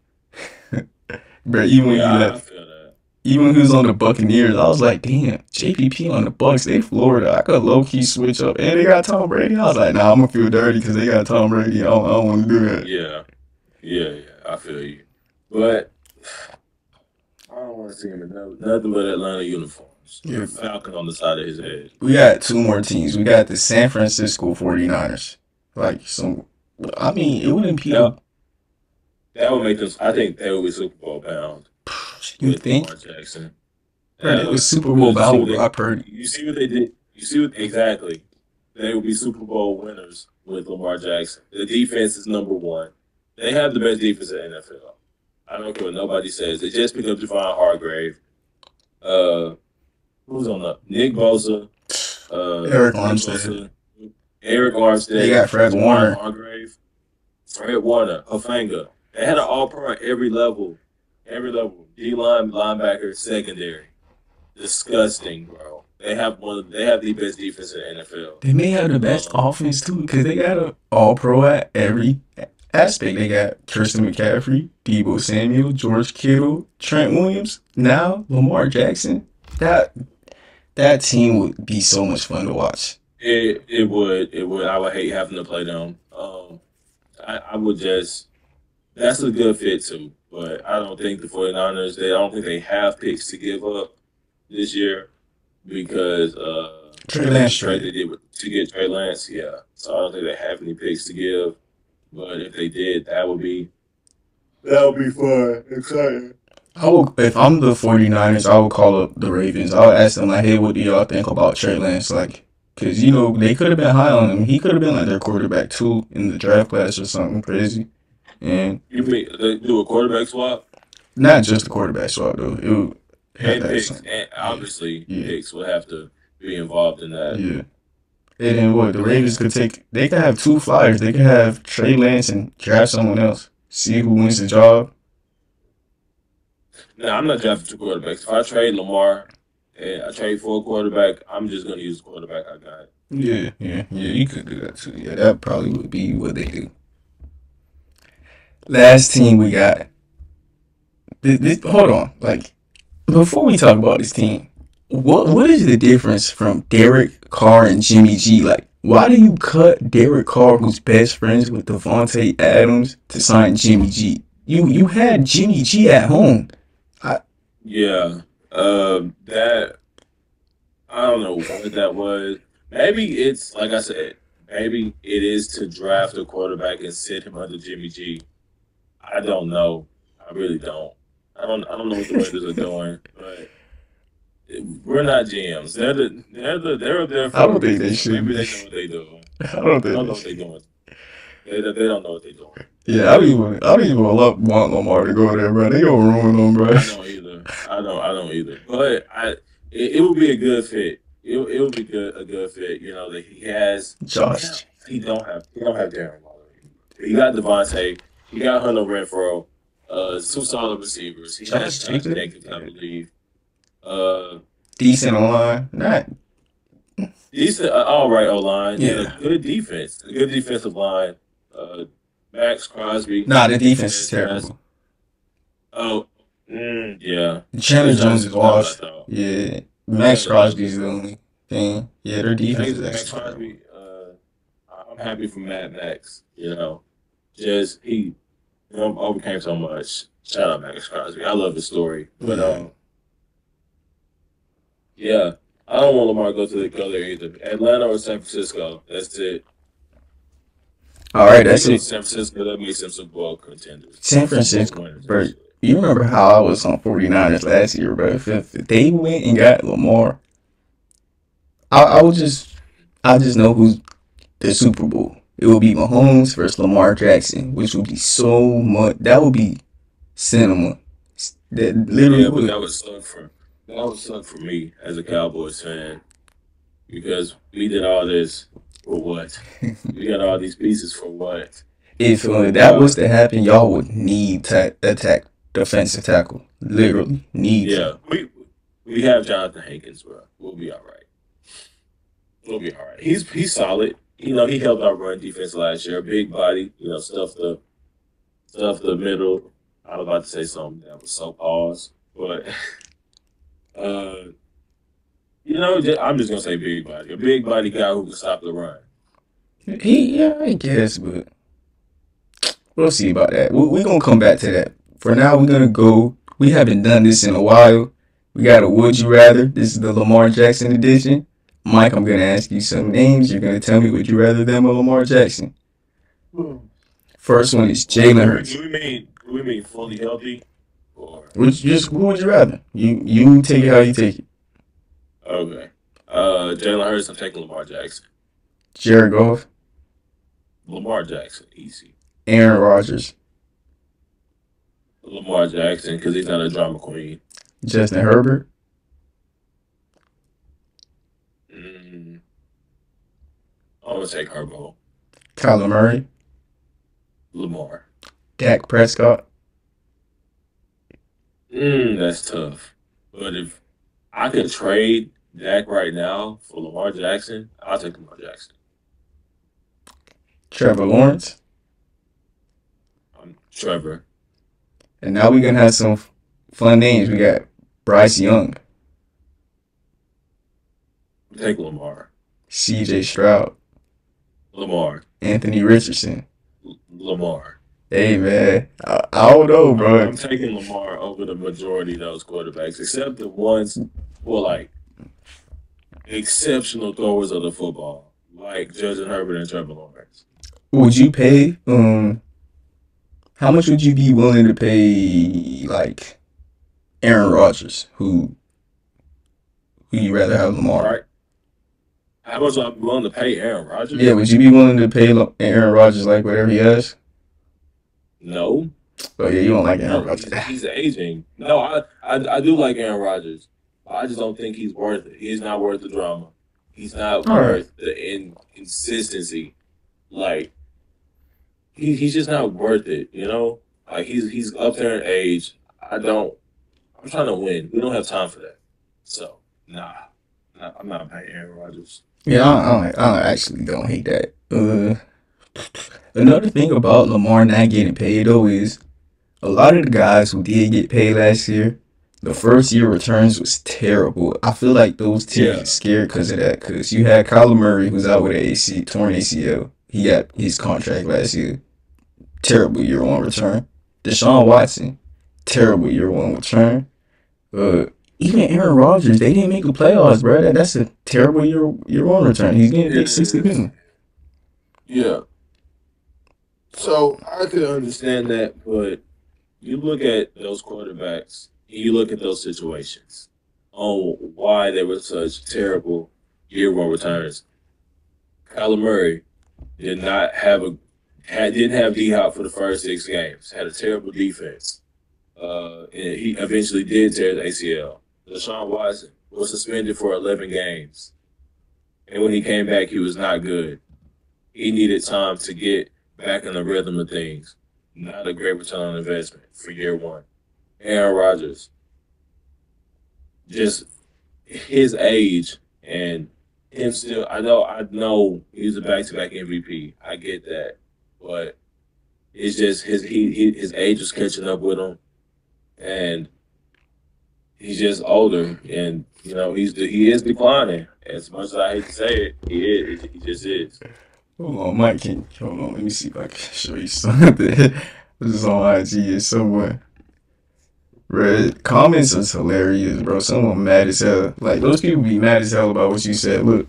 Bro, even when Yeah, he I left. feel that. Even when he was on the Buccaneers, I was like, damn, JPP on the Bucks, they Florida. I could low key switch up, and they got Tom Brady. I was like, nah, I'm gonna feel dirty because they got Tom Brady. I don't want to do that. Yeah, yeah. I feel you. But I don't want to see him in nothing but Atlanta uniforms with Yeah, a falcon on the side of his head. we got two more teams. We got the San Francisco 49ers. Like some, I mean, it wouldn't be a. That that would make them. I think they would be Super Bowl bound You with think? Lamar Jackson. Bro, it was Super Bowl Because bound with Brock Purdy. you see what they did. You see what exactly? They will be Super Bowl winners with Lamar Jackson. The defense is number one. They have the best defense in the NFL. I don't care what nobody says. They just picked up Javon Hargrave. Uh, who's on the Nick Bosa? Eric Nick Armstead. Bosa, Eric Armstead. They got Fred Javon Warner. Hargrave, Fred Warner, Hufanga. They had an all-pro at every level. Every level. D-line, linebacker, secondary. Disgusting, bro. They have the best defense in the NFL. They may have the best offense too, because they got an all pro at every aspect. They got Christian McCaffrey, Debo Samuel, George Kittle, Trent Williams, now Lamar Jackson. That that team would be so much fun to watch. It would. I would hate having to play them. I would just that's a good fit too. But I don't think the 49ers, I don't think they have picks to give up this year because Trey the Lance trade they trade. did to get Trey Lance, yeah. So I don't think they have any picks to give. But if they did, that would be fun, exciting. I will, if I'm the 49ers, I will call up the Ravens. I'll ask them like, "Hey, what do y'all think about Trey Lance?" Like, cause they could have been high on him. He could have been like their quarterback too in the draft class or something crazy. And You mean they do a quarterback swap not just the quarterback swap though. It would have and to have picks, something. and obviously Yeah, picks will have to be involved in that. yeah. And then what? The Ravens could take. They could have two flyers. They could have Trey Lance and draft someone else. See who wins the job. No, I'm not drafting two quarterbacks. If I trade Lamar and I trade for a quarterback, I'm just gonna use the quarterback I got. Yeah, yeah, yeah. You could do that too. Yeah, that probably would be what they do. Last team we got. Hold on. Like before we talk about this team, what is the difference from Derek Carr and Jimmy G? Like, why do you cut Derek Carr, who's best friends with Devontae Adams, to sign Jimmy G? You had Jimmy G at home. I, Yeah. That I don't know what that was. Maybe it's like I said. Maybe it is to draft a quarterback and sit him under Jimmy G. I don't know. I really don't. I don't know what the Raiders are doing, but we're not GMs. They're up there I don't for a think they reason. should Maybe be. they know what they're doing. I don't They think don't they know what they're should. doing. They don't know what they're doing. Yeah, I don't even want Lamar to go there, bro. They gonna ruin him, bro. I don't either. I don't either. But it would be a good fit. It would be a good fit. You know that he has. Josh, He don't have Darren Waller. He got Devontae. He got Hunter Renfro. Two solid receivers. He has Josh Josh Jacobs, Jacobs, I believe. Uh, decent online. Not, decent, all right O line and a yeah. good defense. A good defensive line. Uh, Max Crosby. Nah, the defense is Fantastic. terrible. Oh, yeah. Chandler Chandler Jones Jones is is not what I washed. thought. Yeah, Max Chandler Jones Crosby is is the not. only thing. Yeah, their defense is Max actually terrible. Crosby. I'm happy for Matt Max. You know, just he overcame so much. Shout out Max Crosby. I love his story. But Yeah. yeah, I don't want Lamar to go there either. Atlanta or San Francisco. That's it. All right, If he that's goes to it. San Francisco, that makes them Super Bowl contenders, San Super Bowl Francisco, winners bro. actually. You remember how I was on 49ers last year, bro? If they went and got Lamar, I would I just know who's the Super Bowl. It would be Mahomes versus Lamar Jackson, which would be so much. That would be cinema. That literally Yeah, but would. that would suck for me as a Cowboys fan because we did all this for what? We got all these pieces for what? If that Uh, was to happen, y'all would need to attack defensive tackle. Literally need to. yeah, we have Jonathan Hankins, bro. We'll be all right. We'll be all right. He's solid. You know, he helped our run defense last year. Big body. You know, stuff the middle. I was about to say something that was so pause, but uh, I'm just gonna say big body. A big body guy who can stop the run. Yeah, I guess, but we'll see about that. We're gonna come back to that. For now, we're gonna go. We haven't done this in a while. We got a Would You Rather. This is the Lamar Jackson edition. Mike, I'm gonna ask you some names. You're gonna tell me would you rather them or Lamar Jackson. First one is Jalen Hurts. Do we mean fully healthy or Which just who would you rather? You take it how you take it. okay? Jalen Hurts. I'm taking Lamar Jackson. Jared Goff, Lamar Jackson, easy. Aaron Rodgers, Lamar Jackson, because he's not a drama queen. Justin Herbert, Mm, I'm gonna take Herbo. Kyler Murray, Lamar. Dak Prescott. That's tough. But if I could trade Dak right now for Lamar Jackson, I'll take Lamar Jackson. Trevor Lawrence. I'm Trevor. And now we're gonna have some fun names. We got Bryce Young, Take Lamar. CJ Stroud, Lamar. Anthony Richardson. Lamar. Hey man, I don't know, bro. I'm taking Lamar over the majority of those quarterbacks, except the ones who are like exceptional throwers of the football, like Justin Herbert and Trevor Lawrence. Would you pay? How much would you be willing to pay? Like Aaron Rodgers, who you rather have Lamar? Right? How much I'm willing to pay Aaron Rodgers? Yeah, would you be willing to pay Aaron Rodgers like whatever he has? No. Oh yeah, you don't like Aaron No, Rodgers. he's aging. No, I do like Aaron Rodgers. I just don't think he's worth it. He's not worth the drama. He's not All right. worth the inconsistency. Like he's just not worth it. You know, like he's up there in age. I'm trying to win. We don't have time for that. So I'm not paying Aaron Rodgers. Yeah, I actually don't hate that. Another thing about Lamar not getting paid though is a lot of the guys who did get paid last year, the first year returns was terrible. I feel like those teams Yeah. are scared because of that. Because you had Kyler Murray who's out with a torn ACL. He got his contract last year. Terrible year one return. Deshaun Watson, terrible year one return. Even Aaron Rodgers, they didn't make the playoffs, bro. That's a terrible year one return. He's getting paid $60 million. Yeah. So I could understand that, but you look at those quarterbacks, and you look at those situations on why they were such terrible year one returns. Kyler Murray did not have didn't have D Hop for the first 6 games. Had a terrible defense. And he eventually did tear the ACL. Deshaun Watson was suspended for 11 games, and when he came back, he was not good. He needed time to get back in the rhythm of things. Not a great return on investment for year one. Aaron Rodgers, just his age and him still. I know he's a back-to-back MVP. I get that, but it's just his age is catching up with him, and he's just older, and he is declining. As much as I hate to say it, he is. He just is. Hold on, Mike. Hold on. Let me see if I can show you something. This is on IG somewhere. Red comments is hilarious, bro. Someone mad as hell. Like those people be mad as hell about what you said. Look,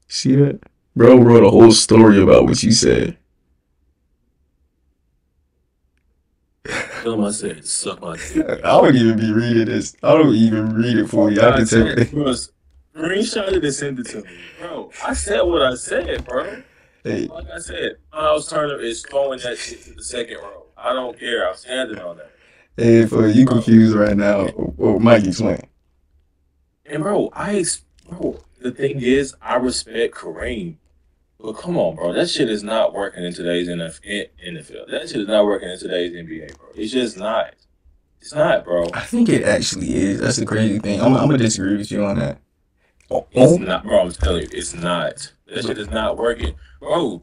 see that? Bro wrote a whole story about what you said. Tell him I said, suck my dick. I wouldn't even be reading this. I don't even read it for you. I can tell you. Screenshot it and send it to me. Bro, I said what I said, bro. Hey, Like I said, Miles Turner is throwing that shit to the second row. I don't care. I'm standing on that. hey, for you confused right now. Well, Mike, explain. And bro, the thing is, I respect Kareem. But come on, bro. That shit is not working in today's NFL. That shit is not working in today's NBA, bro. It's just not. It's not, bro. I think it actually is. That's the crazy thing. I'm gonna disagree with you on that. It's not, bro. I'm telling you, it's not. That shit is not working, bro.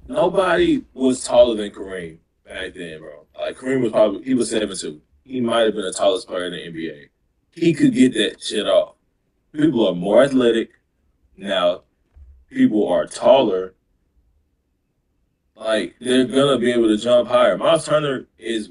Nobody was taller than Kareem back then, bro. Like Kareem was 7'2". He might have been the tallest player in the NBA. He could get that shit off. People are more athletic now. People are taller. Like they're gonna be able to jump higher. Miles Turner is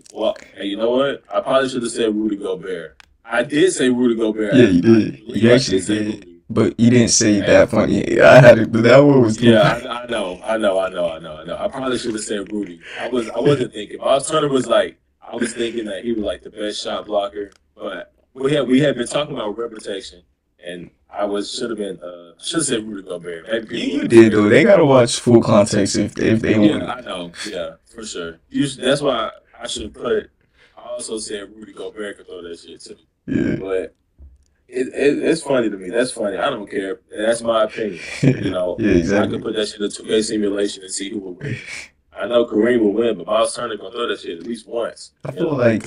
Hey, you know what? I probably should have said Rudy Gobert. I did say Rudy Gobert. Yeah, you did. You actually say did. Rudy. But you didn't say that funny. I had it, but that one was too Yeah, I know. I probably should have said Rudy. I wasn't thinking. Miles Turner was like, I was thinking that he was like the best shot blocker. But we had been talking about rim protection, and I was should have been should have said Rudy Gobert. Maybe people You would did agree. though. They gotta watch full context if they Yeah, want I know. Yeah, for sure. That's why I should have put. I also said Rudy Gobert could throw that shit too. it. But it's funny to me. That's funny. I don't care. That's my opinion. You Yeah. know, Yeah, I could exactly. put that shit in a 2K simulation and see who will win. I know Kareem will win, but Miles Turner gonna throw that shit at least once. I You feel know. like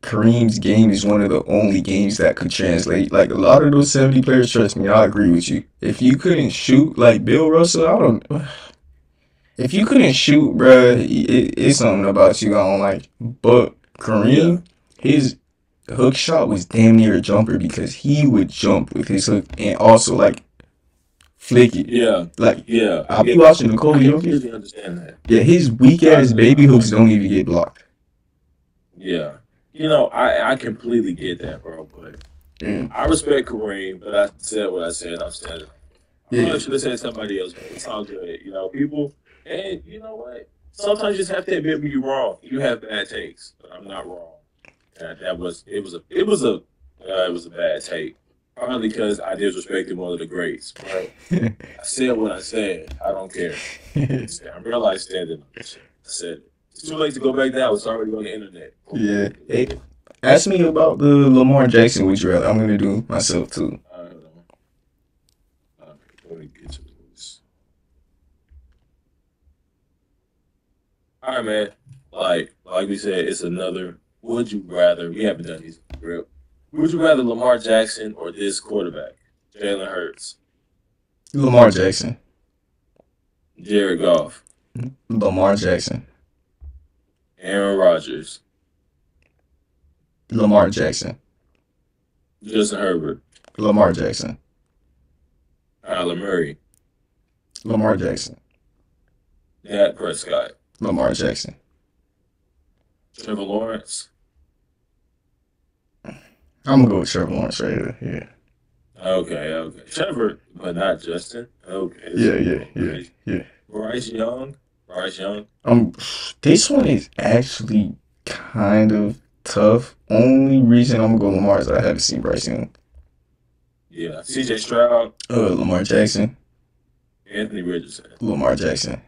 Kareem's game is one of the only games that could translate. Like a lot of those 70 players, trust me, I agree with you. If you couldn't shoot like Bill Russell, I don't. If you couldn't shoot, bruh, it's something about you I don't like. But Yeah. Kareem, his hook shot was damn near a jumper because he would jump with his hook and also like flick it. Yeah. Like Yeah. I'll be watching Nicole I Jokic. completely understand that. Yeah, his weak ass baby I hooks don't even get blocked. Yeah. You know, I completely get that, bro. But Yeah, I respect Kareem, but I said what I said. I'm standing. I yeah, probably should have said somebody else, but it's all good. You know, people, and you know what? Sometimes you just have to admit when you're wrong. You have bad takes, but I'm not wrong. And that was it was a bad take. Probably because I disrespected one of the greats. But I said what I said. I don't care. I realized standing on this shit. I said it. It's too late to go back down. It's already on the internet. yeah. Hey, ask me about the Lamar Jackson. Would you rather? I'm gonna do myself too. I don't know. Let me get to this. All right, man. Like we said, it's another. Would you rather? We haven't done these in real. Would you rather Lamar Jackson or this quarterback, Jalen Hurts, Lamar Jackson. Jared Goff, Lamar Jackson. Aaron Rodgers, Lamar Jackson. Justin Herbert, Lamar Jackson. Kyler Murray, Lamar Jackson. Dak Prescott, Lamar Jackson. Trevor Lawrence? I'm gonna go with Trevor Lawrence right here. Okay. Trevor, but not Justin. Okay, this Yeah, is yeah, going yeah, crazy. yeah, yeah. Bryce Young. Um, this one is actually kind of tough. Only reason I'm gonna go Lamar is I haven't seen Bryce Young. Yeah. CJ Stroud, Lamar Jackson. Anthony Richardson. Lamar Jackson.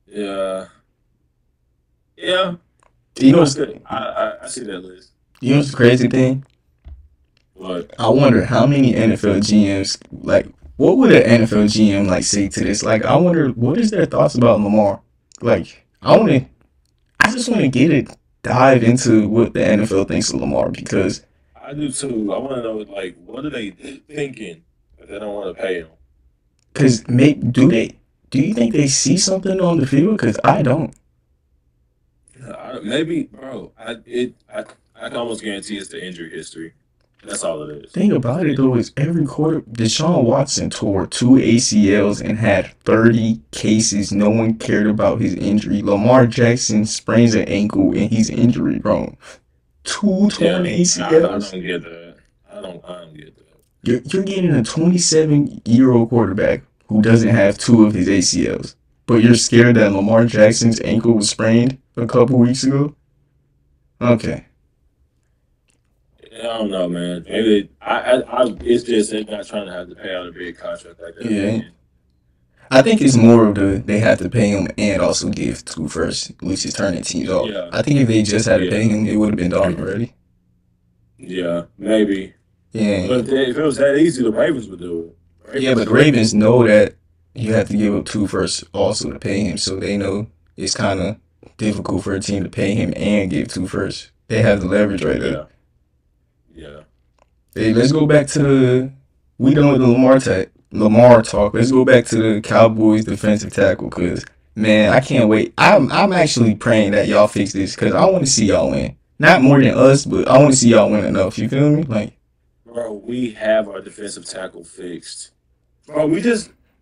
Yeah. Yeah. You know, I see that list. you know what's the crazy thing? But I wonder how many NFL GMs like. What would an NFL GM like say to this? Like, I wonder what is their thoughts about Lamar. Like, I just want to get it dive into what the NFL thinks of Lamar because I do too. I want to know, like, what are they thinking that they don't want to pay him? do you think they see something on the field? Because I don't. Maybe, bro. I can almost guarantee it's the injury history. That's all it is. Thing about it though is every quarter, Deshaun Watson tore 2 ACLs and had 30 cases. No one cared about his injury. Lamar Jackson sprains an ankle and he's injury prone. Two torn Yeah, I ACLs. don't get that. I don't get that. You're getting a 27-year-old quarterback who doesn't have two of his ACLs, but you're scared that Lamar Jackson's ankle was sprained a couple weeks ago. Okay. I don't know, man. Maybe it's just they're not trying to have to pay out a big contract like that Yeah. again. I think it's more of they have to pay him and also give two first, which is turning teams off. Yeah, I think if they just had to pay yeah, him, it would have been done already. yeah, maybe. Yeah. But if it was that easy, the Ravens would do it. Yeah, but the Ravens know that you have to give up two first also to pay him, so they know it's kind of difficult for a team to pay him and give two first. They have the leverage right there. Yeah, yeah. Hey, let's go back to we done with the Lamar talk. Let's go back to the Cowboys defensive tackle because man, I can't wait. I'm actually praying that y'all fix this because I want to see y'all win. Not more than us, but I want to see y'all win enough. You feel me? Like, Bro, we have our defensive tackle fixed. Bro,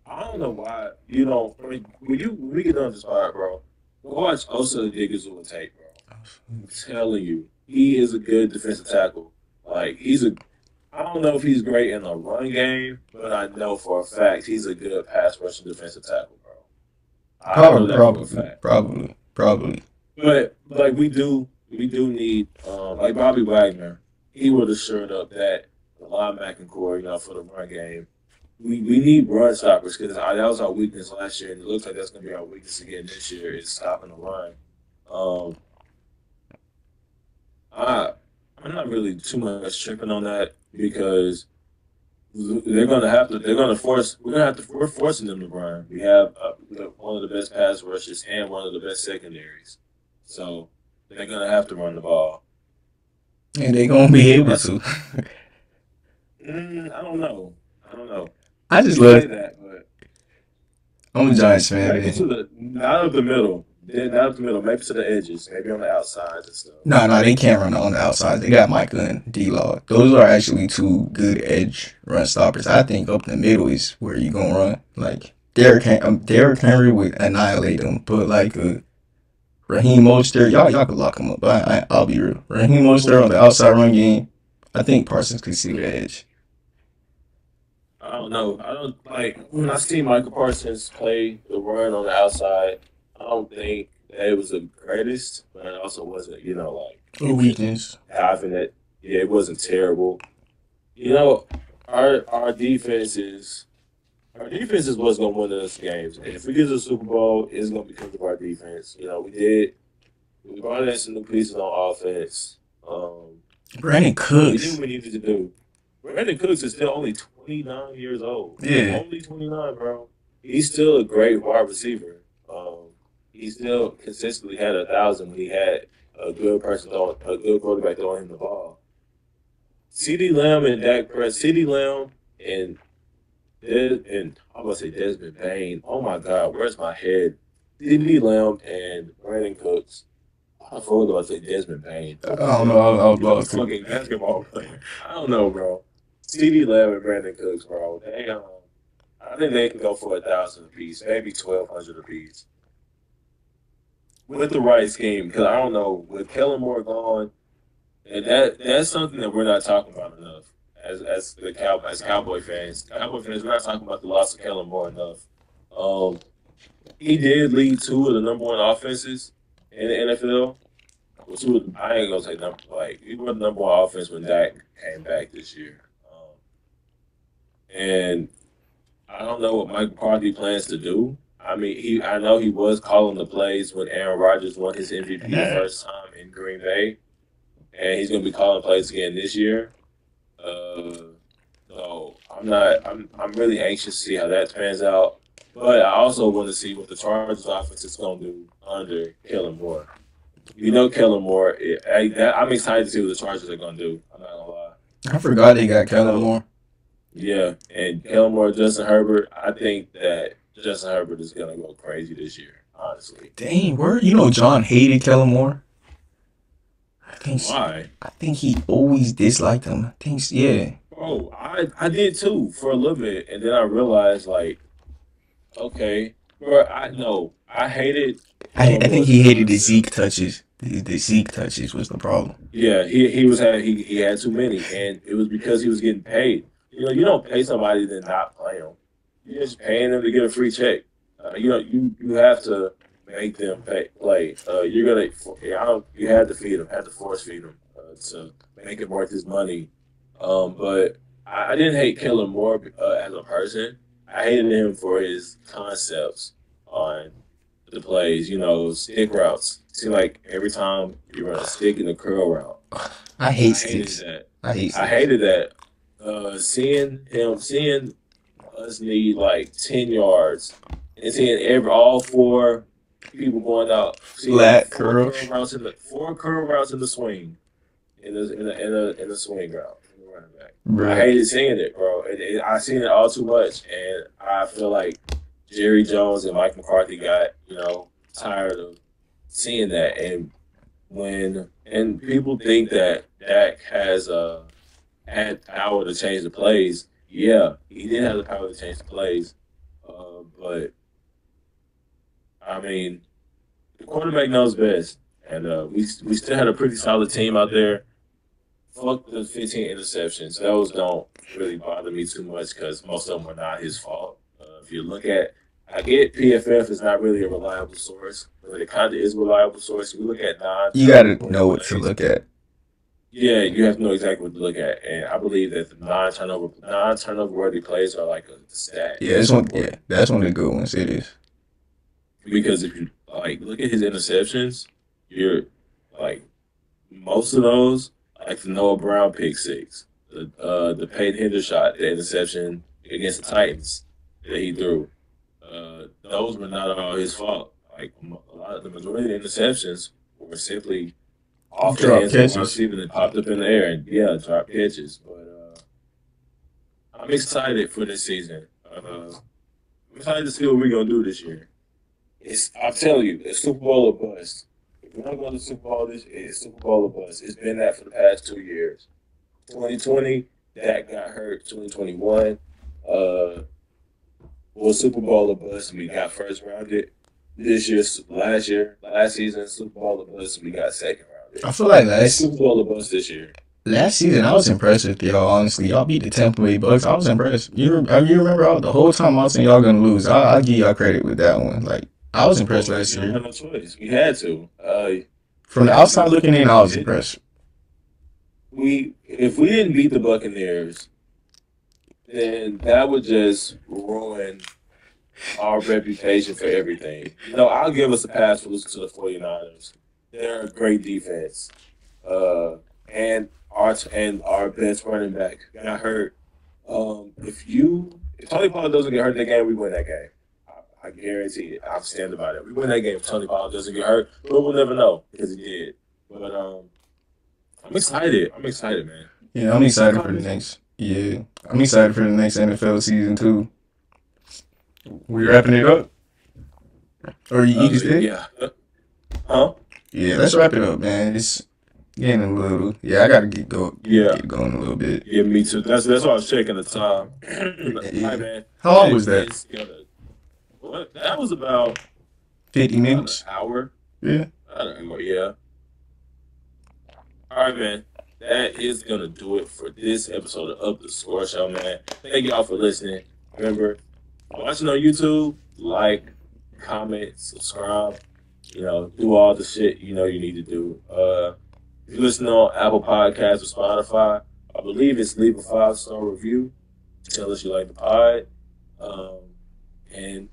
I don't know why, when we get on the spot, bro, go watch Osa Odigizua tape, bro. I'm telling you, he is a good defensive tackle. Like, I don't know if he's great in the run game, but I know for a fact he's a good pass rushing defensive tackle, bro. I know that for a fact. probably. But, like, we do need, like Bobby Wagner, he would have shored up that the linebacking core, for the run game. We need run stoppers because that was our weakness last year, and it looks like that's going to be our weakness again this year is stopping the run. Um, I I'm not really too much tripping on that because they're going to have to. They're going to force. We're going to have to. We're forcing them to run. We have one of the best pass rushes and one of the best secondaries, so they're going to have to run the ball. And they gonna be able to. I don't know. I don't know. I just You love. say that, but I'm a Giants fan, maybe man. to the not up the middle. Not up the middle. Maybe to the edges. Maybe on the outsides and stuff. No, they can't run on the outside. They got Micah and D-Law. Those are actually two good edge run stoppers. I think up the middle is where you gonna run. Like Derrick Henry would annihilate them, but like Raheem Mostert, y'all could lock him up. But I'll be real. Raheem Mostert on the outside run game, I think Parsons could see the edge. I don't know. I don't like when I see Michael Parsons play the run on the outside. I don't think that it was the greatest, but it also wasn't. Like A you could weakness. having it. Yeah, it wasn't terrible. You know, our defenses. Our defense is what's going to win us games. And if we get to the Super Bowl, it's going to be because of our defense. We brought in some new pieces on offense. Brandon We did Cooks. what we needed to do. Brandon Cooks is still only 29 years old. Yeah. Only 29, bro. He's still a great wide receiver. He still consistently had 1,000 when he had a good a good quarterback throwing him the ball. CeeDee Lamb and Dak Prescott, CeeDee Lamb and I'm gonna say Desmond Bain. Oh my God, where's my head? CeeDee Lamb and Brandon Cooks. I forgot about to say Desmond Bain. I don't know. I was He's a lost too. fucking basketball player. I don't know, bro. CeeDee Lamb and Brandon Cooks, bro. I think they can go for 1,000 apiece, maybe 1,200 apiece with the right scheme. Because I don't know, with Kellen Moore gone, and that's something that we're not talking about enough as Cowboy fans. Cowboy fans, we're not talking about the loss of Kellen Moore enough. Um, he did lead two of the number one offenses in the NFL. I ain't gonna say number he was the number one offense when Dak came back this year. And I don't know what Mike McCarthy plans to do. I mean, I know he was calling the plays when Aaron Rodgers won his MVP the first time in Green Bay, and he's gonna be calling plays again this year. So I'm not. I'm really anxious to see how that pans out. But I also want to see what the Chargers offense is gonna do under Kellen Moore. Kellen Moore. I'm excited to see what the Chargers are gonna do. I'm not gonna lie. I forgot they got Kellen Moore. Yeah, and Kellen Moore, Justin Herbert. I think that Justin Herbert is gonna go crazy this year. Honestly. Dang, word. John hated Kellen Moore. Why? I think he always disliked him. Yeah. Oh, I did too for a little bit, and then I realized okay, bro. I hated. I think he hated the Zeke touches. The Zeke touches was the problem. Yeah, he had too many, and it was because he was getting paid. You don't pay somebody to not play them. You're just paying them to get a free check. You have to make them play. You had to feed them, had to force feed them to make it worth his money. But I didn't hate Kellen Moore as a person. I hated him for his concepts on the plays. Stick routes. It seemed like every time you run a stick in a curl route. I hate sticks. That. I hated that. Seeing us need 10 yards and seeing all four people going out flat curl routes four curl routes in the swing in the swing route. Right. I hated seeing it, bro. I seen it all too much, and I feel like Jerry Jones and Mike McCarthy got tired of seeing that. And people think that Dak has had power to change the plays. Yeah, he did have the power to change the plays, but I mean, the quarterback knows best, and we still had a pretty solid team out there. Fuck the 15 interceptions; those don't really bother me too much because most of them were not his fault. If you look at, I get PFF is not really a reliable source, but it kind of is a reliable source. If you look at you gotta know what to look at. Yeah, you have to know exactly what to look at, and I believe that the non turnover worthy plays are like a stat. Yeah, It's that's one. important Yeah, that's one of the good ones. It is. because if you like look at his interceptions, you're like most of those, like the Noah Brown pick six, the Peyton Hendershot, the interception against the Titans that he threw. Those were not all his fault. Like the majority of the interceptions were simply off the Drop hands of the wide catches. receiver that popped up in the air and yeah, drop catches. But I'm excited for this season. I'm excited to see what we're gonna do this year. I'm telling you, it's Super Bowl or bust. If we're not going to the Super Bowl it's Super Bowl or bust. It's been that for the past 2 years. 2020, Dak got hurt. 2021, was Super Bowl or bust, and we got first rounded. Last season, Super Bowl or bust, and we got second rounded. I feel like It's Super Bowl or bust this year. last season I was impressed with y'all. Honestly, y'all beat the Tampa Bay Bucks. I was impressed. You remember the whole time I was saying y'all gonna lose. I give y'all credit with that one. Like I was impressed Well, last we don't year. have no choice. We had to. From the outside looking in, I was impressed. If we didn't beat the Buccaneers, then that would just ruin our reputation for everything. I'll give us a pass for losing to the 49ers. They're a great defense. And our best running back got hurt. If Tony Pollard doesn't get hurt that game, we win that game. I guarantee it. I'm standing by that. We win that game if Tony Pollard doesn't get hurt, but we'll never know because he did. But I'm excited. I'm excited, man. Yeah, I'm excited for the next. Yeah, I'm excited for the next NFL season too. We wrapping it up, or you just did? Yeah. Huh? Yeah, let's wrap it up, man. It's getting a little. Yeah, I gotta Yeah. get going a little bit. Yeah, me too. That's why I was checking the time. Yeah. Hi, man. How long was that? What? That was about 50 minutes. an hour. Yeah. I don't know. Yeah. All right, man. That is gonna do it for this episode of the Score Show, man. Thank y'all for listening. Remember, watching on YouTube, like, comment, subscribe. Do all the shit you need to do. If you listen on Apple Podcasts or Spotify, I believe it's leave a 5-star review. Tell us you like the pod. And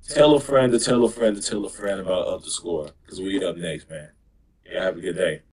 tell a friend to tell a friend to tell a friend about Up the Score. Because we up next, man. Yeah, have a good day.